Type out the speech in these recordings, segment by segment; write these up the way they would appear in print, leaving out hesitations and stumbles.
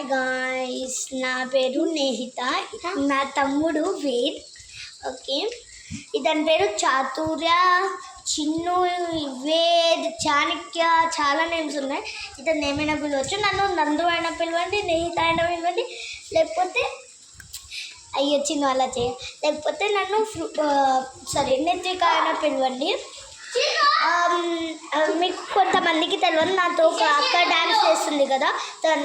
Hi guys, నా పేరు నేహిత, నా తమ్ముడు వేద్. ఓకే, ఇతని పేరు చాతుర్య, చిన్ను, వేద్, చాణక్య, చాలా నేమ్స్ ఉన్నాయి. ఇతను ఏమైనా పిలవచ్చు. నన్ను నందు అయినా పిలవండి, నేహిత అయినా పిలవండి, లేకపోతే అయ్యో చిన్ను అలా లేకపోతే నన్ను నెత్రిక అయినా పిలవండి. మీకు కొంతమందికి తెలియదు, నాతో ఒక అక్క డ్యాన్స్ చేస్తుంది కదా,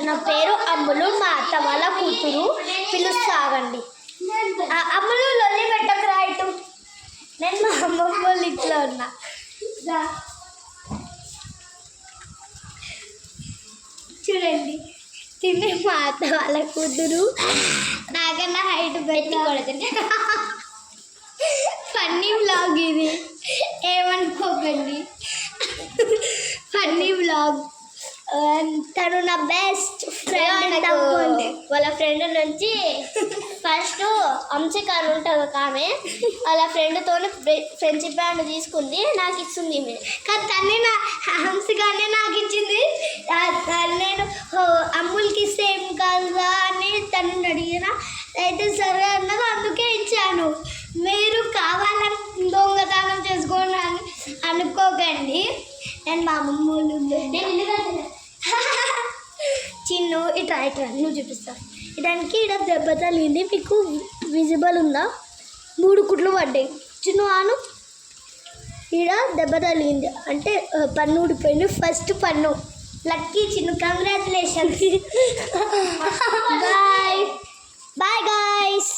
నా పేరు అమ్ములు, మా అత్త వాళ్ళ కూతురు. పిలుస్తాగండి. అమ్ములు లొల్లి పెట్టకు రైటు. నేను మా అమ్మమ్మ వాళ్ళ ఇంట్లో ఉన్నా. చూడండి, తిని మా అత్త వాళ్ళ కూతురు నాకన్నా హైట్ పెట్టుకోలేదు. ఫన్నీ వ్లాగ్ ఇది, ఏమనుకోకండి. Funny vlog. తను నా బెస్ట్ ఫ్రెండ్. వాళ్ళ ఫ్రెండ్ నుంచి ఫస్ట్ అంశిక అని ఉంటుంది ఒక ఆమె, వాళ్ళ ఫ్రెండ్తో ఫ్రెండ్షిప్ బ్యాండ్ తీసుకుంది, నాకు ఇస్తుంది. కానీ తనే నా హంసికానే నాకు ఇచ్చింది. నేను అమ్ములకి ఇస్తే ఏం కాదా అని తను అడిగిన, అయితే సరే అన్నది, అందుకే ఇచ్చాను. మీరు కావాలని దొంగతనం చేసుకోండి అని అనుకోకండి. నేను మా అమ్మమ్మ వాళ్ళు చిన్ను ఇట్లా నువ్వు చూపిస్తాను. దానికి ఇక్కడ దెబ్బ తగిలింది, మీకు విజిబుల్ ఉందా? 3 కుట్లు పడ్డాయి. చిన్ను ఆను, ఇక్కడ దెబ్బ తగిలింది అంటే పన్ను ఊడిపోయింది. ఫస్ట్ పన్ను. Lucky Chinnu, congratulations. Bye bye guys.